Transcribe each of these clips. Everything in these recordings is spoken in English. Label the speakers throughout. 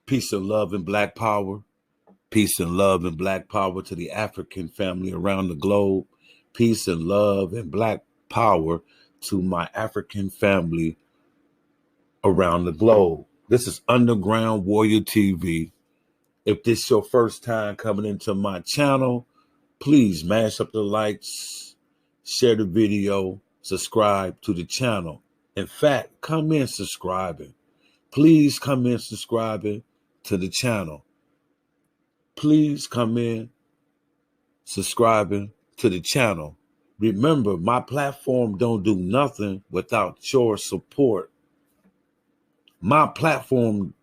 Speaker 1: Peace and love and black power. Peace and love and black power to the African family around the globe. Peace and love and black power to my African family around the globe. This is Underground Warrior TV. If this is your first time coming into my channel, please mash up the likes, share the video, subscribe to the channel. In fact, come in subscribing. Please come in subscribing to the channel. Please come in subscribing to the channel. Remember, my platform don't do nothing without your support. My platform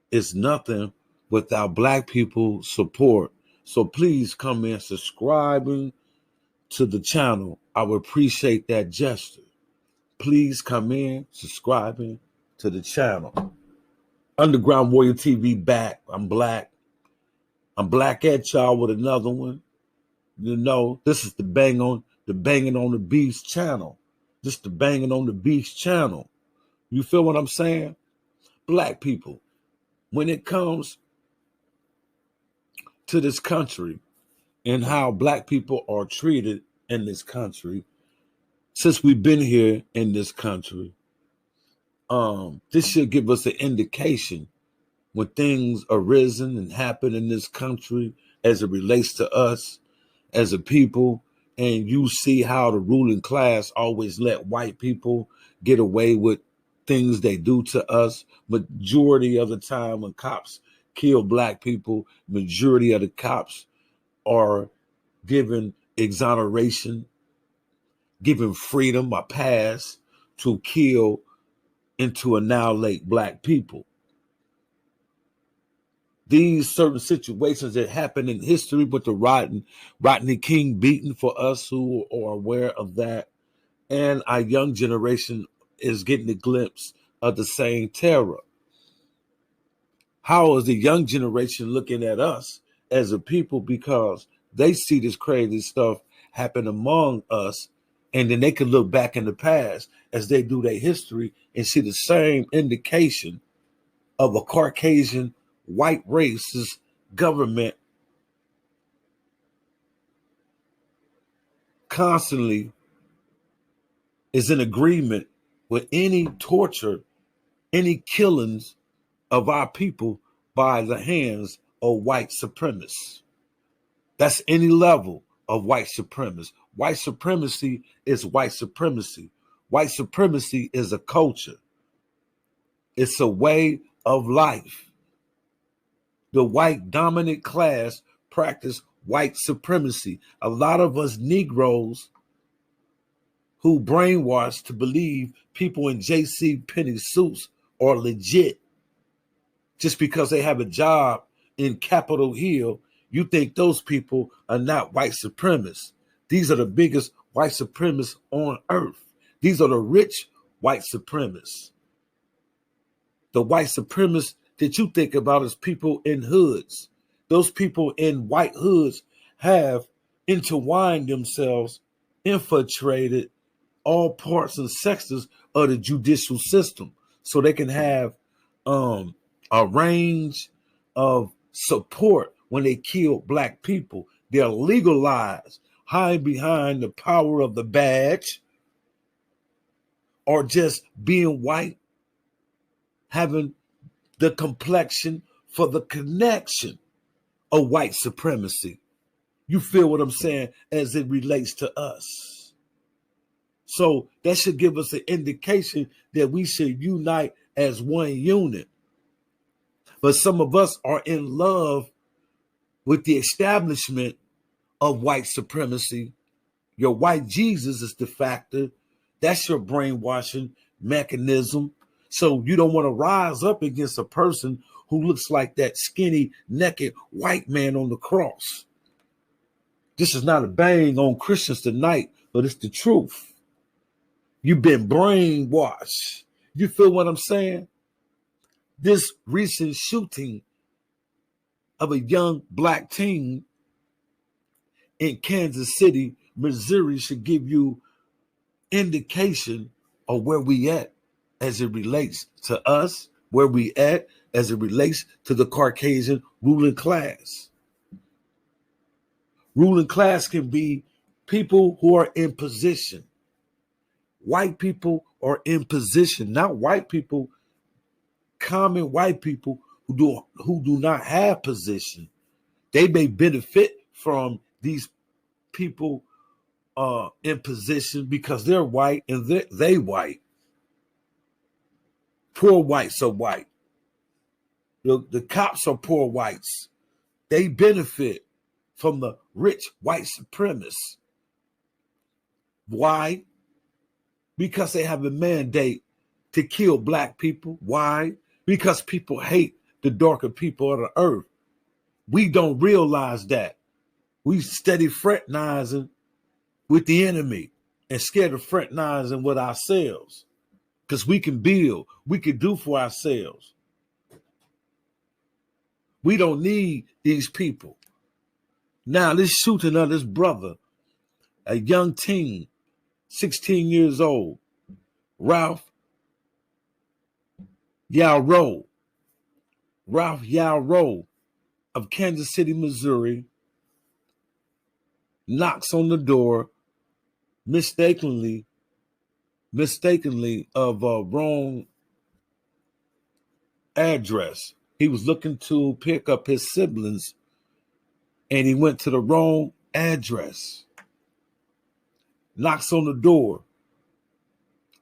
Speaker 1: is nothing without black people support. So please come in subscribing to the channel. I would appreciate that gesture. Please come in subscribing to the channel. Underground Warrior TV back. I'm black at y'all with another one. You know, this is the Banging on the Beast channel. This is the Banging on the Beast channel. You feel what I'm saying? Black people, when it comes to this country and how black people are treated in this country, since we've been here in this country, this should give us an indication when things arisen and happen in this country as it relates to us as a people, and you see how the ruling class always let white people get away with things they do to us. Majority of the time when cops kill black people, majority of the cops are given exoneration, given freedom, a pass to kill and to annihilate black people. These certain situations that happen in history with the Rodney King beating, for us who are aware of that, and our young generation is getting a glimpse of the same terror. How is the young generation looking at us as a people? Because they see this crazy stuff happen among us, and then they can look back in the past as they do their history and see the same indication of a Caucasian white racist government constantly is in agreement with any torture, any killings of our people by the hands of white supremacists. That's any level of white supremacy. White supremacy is white supremacy. White supremacy is a culture. It's a way of life. The white dominant class practice white supremacy. A lot of us Negroes who brainwashed to believe people in J.C. Penney suits are legit just because they have a job in Capitol Hill. You think those people are not white supremacists. These are the biggest white supremacists on earth. These are the rich white supremacists. The white supremacists that you think about as people in hoods. Those people in white hoods have intertwined themselves, infiltrated all parts and sectors of the judicial system so they can have a range of support when they kill black people. They're legalized, hiding behind the power of the badge or just being white, having the complexion for the connection of white supremacy. You feel what I'm saying as it relates to us. So that should give us an indication that we should unite as one unit. But some of us are in love with the establishment of white supremacy. Your white Jesus is the factor. That's your brainwashing mechanism. So you don't want to rise up against a person who looks like that skinny, naked white man on the cross. This is not a bang on Christians tonight, but it's the truth. You've been brainwashed. You feel what I'm saying? This recent shooting of a young black teen in Kansas City, Missouri should give you indication of where we at as it relates to us where we at as it relates to the Caucasian ruling class. Ruling class can be people who are in position. White people are in position, not white people, common white people who do not have position. They may benefit from these people in position because they're white and they white. Poor whites are white. The cops are poor whites. They benefit from the rich white supremacists. Why? Because they have a mandate to kill black people. Why? Because people hate the darker people of the earth. We don't realize that. We steady fraternizing with the enemy and scared of fraternizing with ourselves. Because we can build, we can do for ourselves. We don't need these people. Now, this shooting of this brother, a young teen, 16 years old, Ralph Yarrow of Kansas City, Missouri, knocks on the door mistakenly of a wrong address. He was looking to pick up his siblings and he went to the wrong address. Knocks on the door.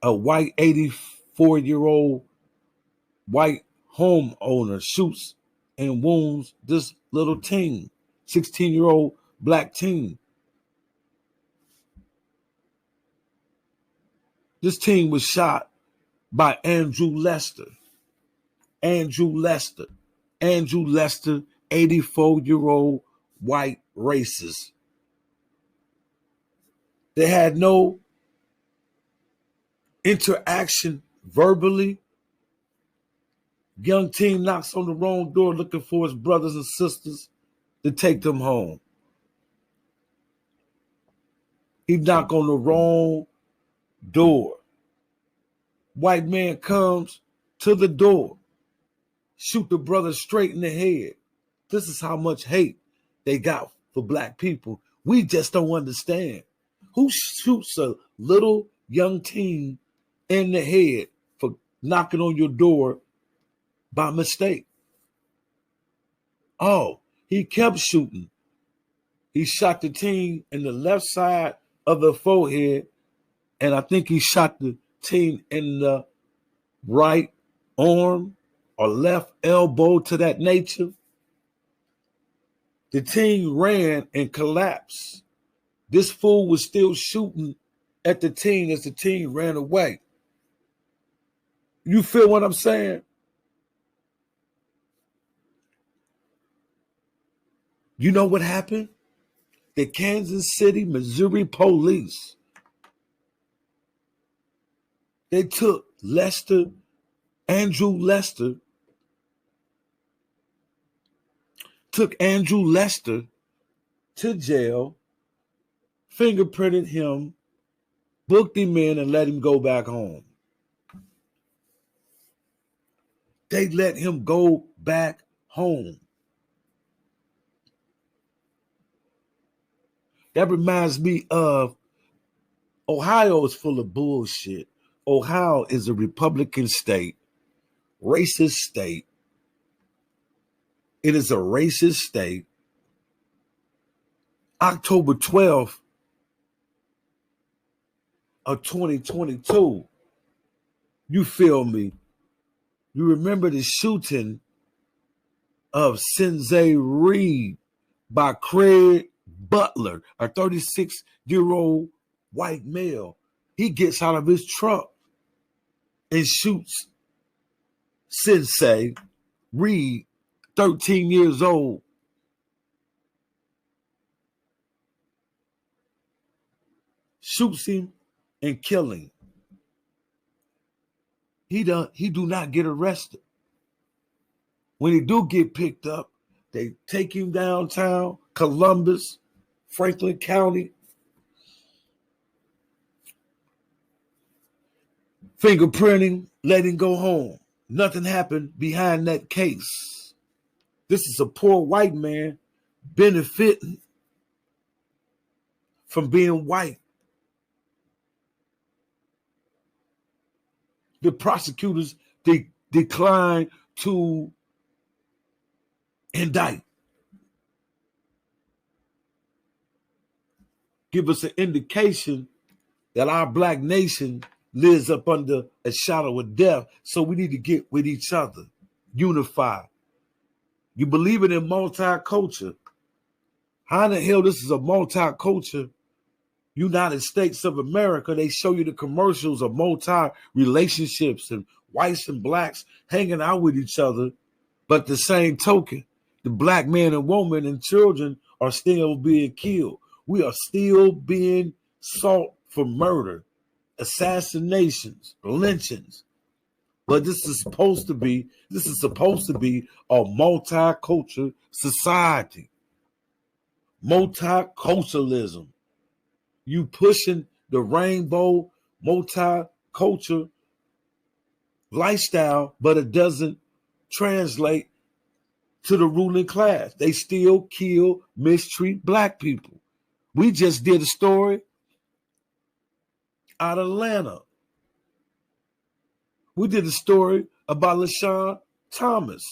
Speaker 1: A white 84-year-old white homeowner shoots and wounds this little teen, 16-year-old black teen. This teen was shot by Andrew Lester, 84-year-old white racist. They had no interaction verbally. Young teen knocks on the wrong door looking for his brothers and sisters to take them home. He knocked on the wrong door. White man comes to the door, shoot the brother straight in the head. This is how much hate they got for black people. We just don't understand. Who shoots a little young teen in the head for knocking on your door by mistake? Oh, he kept shooting. He shot the teen in the left side of the forehead, and I think he shot the teen in the right arm or left elbow, to that nature. The teen ran and collapsed. This fool was still shooting at the teen as the teen ran away. You feel what I'm saying? You know what happened? The Kansas City, Missouri police, they took Andrew Lester to jail, fingerprinted him, booked him in, and let him go back home. They let him go back home. That reminds me of Ohio is full of bullshit. Ohio is a Republican state, racist state. It is a racist state. October 12th of 2022, you feel me? You remember the shooting of Sensei Reed by Craig Butler, a 36-year-old white male. He gets out of his truck and shoots Sensei Reed, 13 years old. Shoots him and kill him. He do not get arrested. When he do get picked up, they take him downtown, Columbus, Franklin County, fingerprinting, let him go home. Nothing happened behind that case. This is a poor white man benefiting from being white. The prosecutors declined to indict. Give us an indication that our black nation lives up under a shadow of death. So we need to get with each other, unify. You believe in multicultural. How in the hell this is a multicultural United States of America? They show you the commercials of multi-relationships and whites and blacks hanging out with each other. But the same token, the black man and woman and children are still being killed. We are still being sought for murder, assassinations, lynchings. But this is supposed to be a multicultural society. Multiculturalism. You pushing the rainbow multicultural lifestyle, but it doesn't translate to the ruling class. They still kill, mistreat black people. We just did a story out of Atlanta. We did a story about LaShawn Thomas,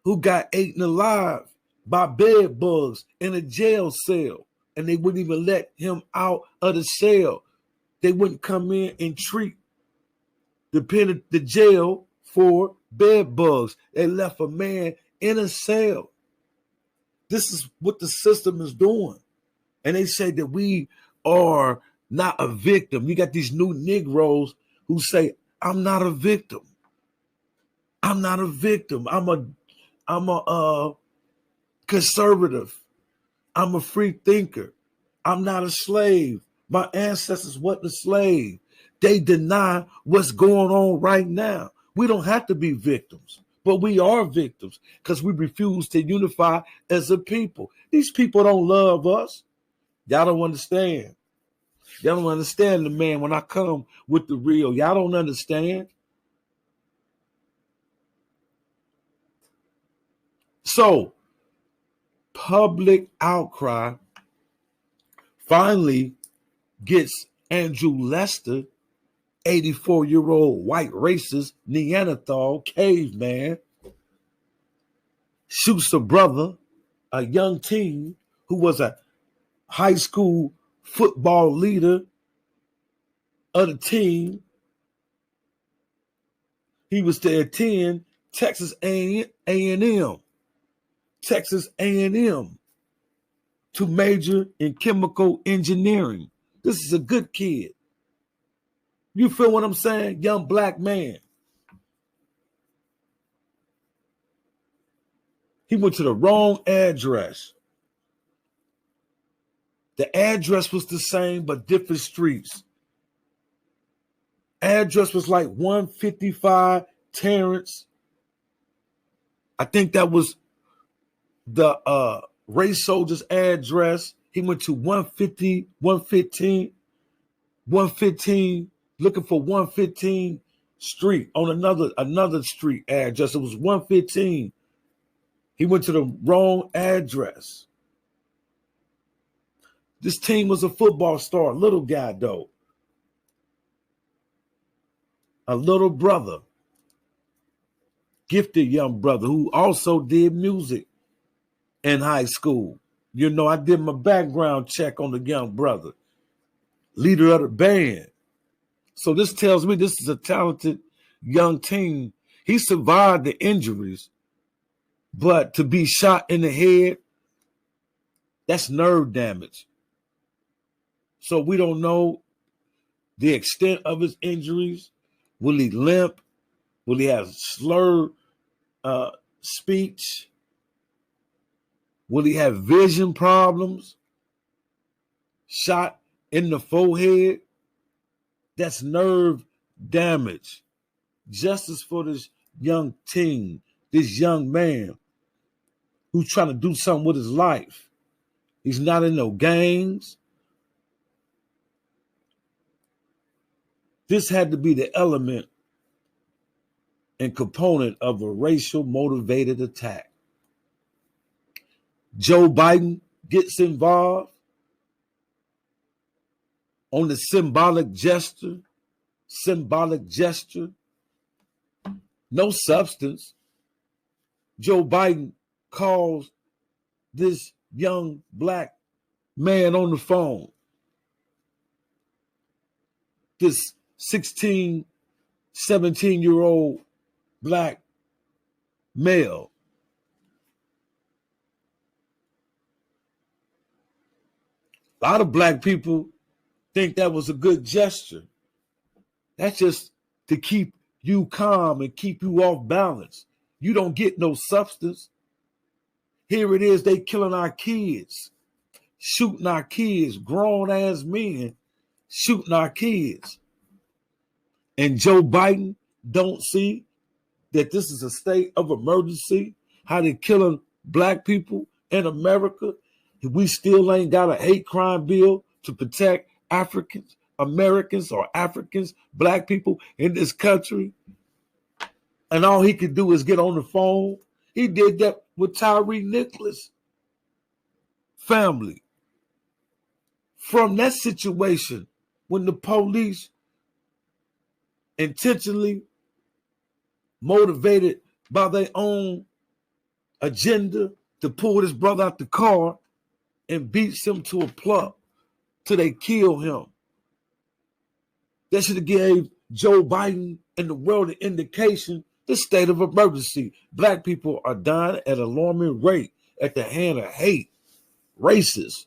Speaker 1: who got eaten alive by bed bugs in a jail cell, and they wouldn't even let him out of the cell. They wouldn't come in and treat the jail for bed bugs. They left a man in a cell. This is what the system is doing. And they say that we are not a victim. You got these new Negroes who say, I'm not a victim. I'm not a victim. I'm a conservative. I'm a free thinker. I'm not a slave. My ancestors wasn't a slave. They deny what's going on right now. We don't have to be victims, but we are victims because we refuse to unify as a people. These people don't love us. Y'all don't understand. Y'all don't understand the man when I come with the real. Y'all don't understand. So, public outcry finally gets Andrew Lester, 84-year-old white racist Neanderthal caveman, shoots a brother, a young teen who was a high school football leader of the team. He was to attend Texas A&M. Texas A&M to major in chemical engineering. This is a good kid. You feel what I'm saying? Young black man. He went to the wrong address. The address was the same, but different streets. Address was like 155 Terrence. I think that was the race soldier's address. He went to 150, 115, looking for 115 street on another street address. It was 115. He went to the wrong address. This team was a football star, little guy though. A little brother, gifted young brother who also did music in high school. You know, I did my background check on the young brother, leader of the band. So this tells me this is a talented young teen. He survived the injuries, but to be shot in the head, that's nerve damage. So we don't know the extent of his injuries. Will he limp? Will he have slurred speech? Will he have vision problems? Shot in the forehead? That's nerve damage. Justice for this young teen, this young man who's trying to do something with his life. He's not in no gangs. This had to be the element and component of a racial motivated attack. Joe Biden gets involved on the symbolic gesture, no substance. Joe Biden calls this young black man on the phone, this 16, 17-year-old black male. A lot of black people think that was a good gesture. That's just to keep you calm and keep you off balance. You don't get no substance. Here it is, they killing our kids, shooting our kids, grown ass men shooting our kids. And Joe Biden don't see that this is a state of emergency, how they're killing black people in America. We still ain't got a hate crime bill to protect Africans, Americans, or Africans, black people in this country. And all he could do is get on the phone. He did that with Tyree Nicholas' family. From that situation, when the police intentionally motivated by their own agenda to pull this brother out the car and beats him to a plump till they kill him. That should have gave Joe Biden and the world an indication the state of emergency. Black people are dying at an alarming rate at the hand of hate, racists.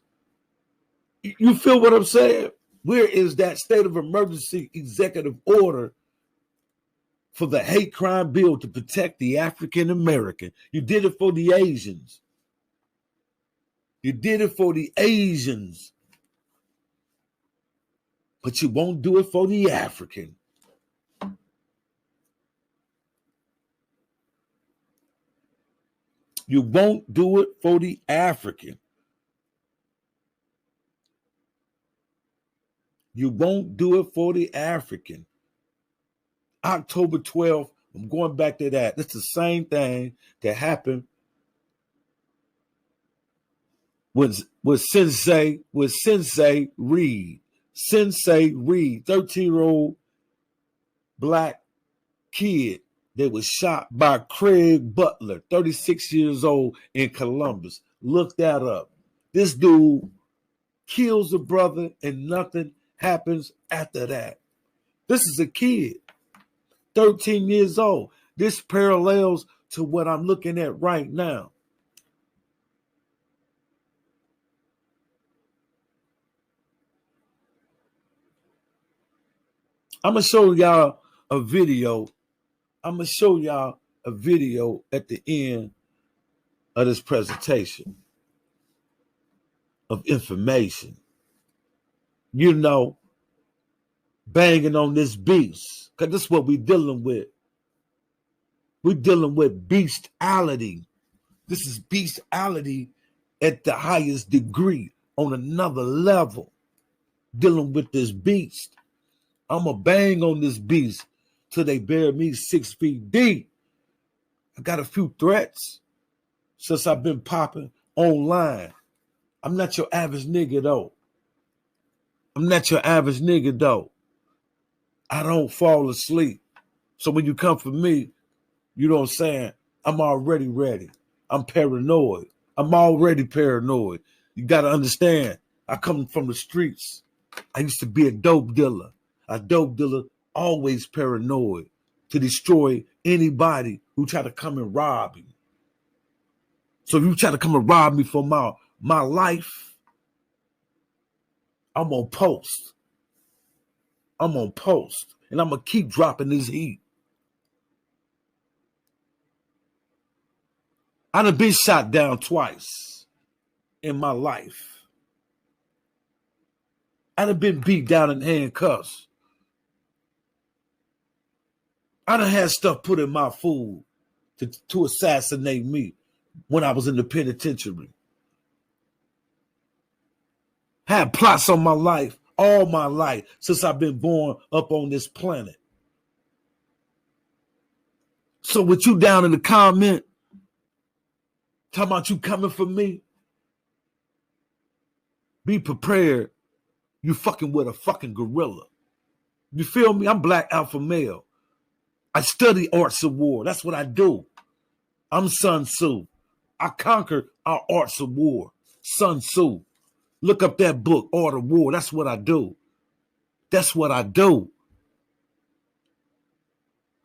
Speaker 1: You feel what I'm saying? Where is that state of emergency executive order for the hate crime bill to protect the African American? You did it for the Asians. You did it for the Asians. But you won't do it for the African. You won't do it for the African. You won't do it for the African. October 12th, I'm going back to that. It's the same thing that happened with Sensei Reed. Sensei Reed, 13-year-old black kid that was shot by Craig Butler, 36 years old, in Columbus. Look that up. This dude kills a brother and nothing happens after that. This is a kid, 13 years old. This parallels to what I'm looking at right now. I'm going to show y'all a video. I'm going to show y'all a video at the end of this presentation of information. You know, banging on this beast, because this is what we're dealing with. We're dealing with bestiality. This is bestiality at the highest degree, on another level, dealing with this beast. I'm going to bang on this beast till they bury me 6 feet deep. I got a few threats since I've been popping online. I'm not your average nigga, though. I don't fall asleep. So when you come for me, you know what I'm saying? I'm already ready. I'm paranoid. I'm already paranoid. You got to understand, I come from the streets. I used to be a dope dealer. A dope dealer always paranoid to destroy anybody who try to come and rob you. So if you try to come and rob me for my life, I'm on post. And I'm going to keep dropping this heat. I done been shot down twice in my life. I done been beat down in handcuffs. I done had stuff put in my food to assassinate me when I was in the penitentiary. Had plots on my life all my life since I've been born up on this planet. So with you down in the comment, talking about you coming for me, be prepared. You fucking with a fucking gorilla. You feel me? I'm black alpha male. I study arts of war. That's what I do. I'm Sun Tzu. I conquer our arts of war. Sun Tzu. Look up that book, Art of War. That's what I do. That's what I do.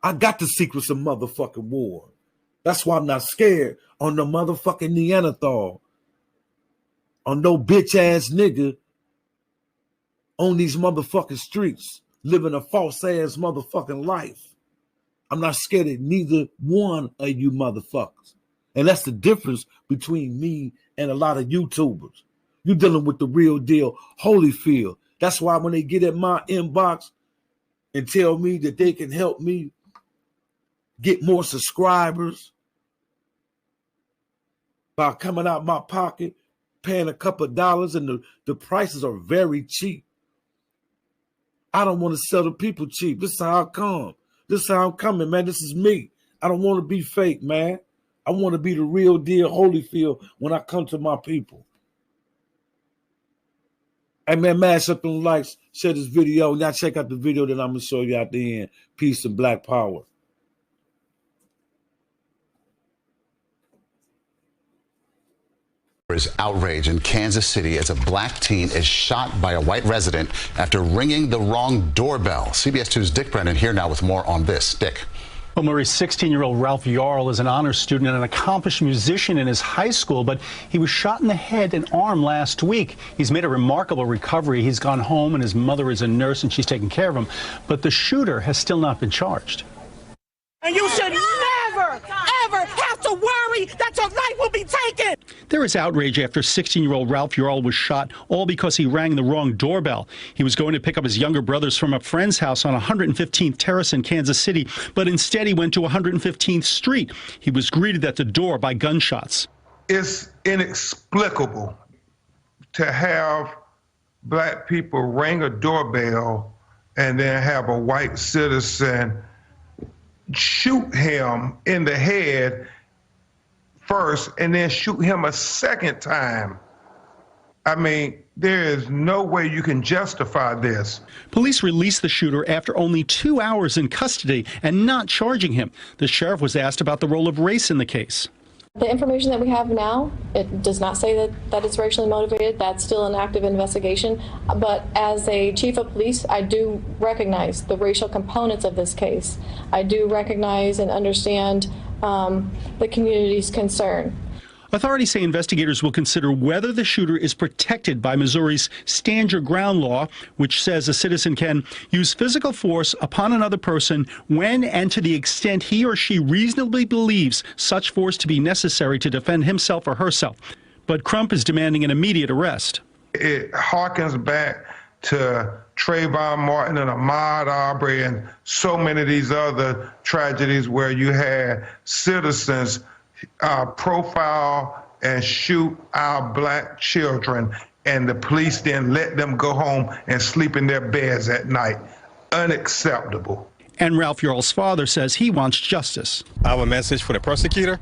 Speaker 1: I got the secrets of motherfucking war. That's why I'm not scared on the motherfucking Neanderthal. On no bitch ass nigga on these motherfucking streets living a false ass motherfucking life. I'm not scared of neither one of you motherfuckers. And that's the difference between me and a lot of YouTubers. You're dealing with the real deal, Holyfield. That's why when they get at my inbox and tell me that they can help me get more subscribers by coming out my pocket, paying a couple of dollars, and the prices are very cheap. I don't want to sell the people cheap. This is how I come. This is how I'm coming, man. This is me. I don't want to be fake, man. I want to be the real deal Holyfield when I come to my people. Hey, man, mash up them likes, share this video. Now check out the video that I'm going to show you at the end. Peace and black power.
Speaker 2: Is outrage in Kansas City as a black teen is shot by a white resident after ringing the wrong doorbell. CBS 2's Dick Brennan here now with more on this. Dick.
Speaker 3: Well, Murray's 16-year-old Ralph Yarl is an honors student and an accomplished musician in his high school, but he was shot in the head and arm last week. He's made a remarkable recovery. He's gone home, and his mother is a nurse, and she's taking care of him. But the shooter has still not been charged.
Speaker 4: And you should never, ever have to worry that your life will be taken.
Speaker 3: There is outrage after 16-year-old Ralph Yarl was shot, all because he rang the wrong doorbell. He was going to pick up his younger brothers from a friend's house on 115th Terrace in Kansas City, but instead he went to 115th Street. He was greeted at the door by gunshots.
Speaker 5: It's inexplicable to have black people ring a doorbell and then have a white citizen shoot him in the head first and then shoot him a second time. I mean, there is no way you can justify this.
Speaker 3: Police released the shooter after only 2 hours in custody and not charging him. The sheriff was asked about the role of race in the case.
Speaker 6: The information that we have now, it does not say that it's racially motivated. That's still an active investigation. But as a chief of police, I do recognize the racial components of this case. I do recognize and understand the community's concern.
Speaker 3: Authorities say investigators will consider whether the shooter is protected by Missouri's Stand Your Ground law, which says a citizen can use physical force upon another person when and to the extent he or she reasonably believes such force to be necessary to defend himself or herself. But Crump is demanding an immediate arrest.
Speaker 5: It harkens back to Trayvon Martin and Ahmaud Arbery and so many of these other tragedies where you had citizens profile and shoot our black children, and the police then let them go home and sleep in their beds at night. Unacceptable.
Speaker 3: And Ralph Yarl's father says he wants justice.
Speaker 7: Our message for the prosecutor,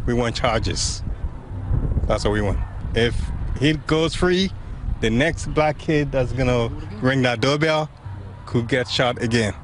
Speaker 7: we want charges. That's what we want. If he goes free, the next black kid that's gonna ring that doorbell could get shot again.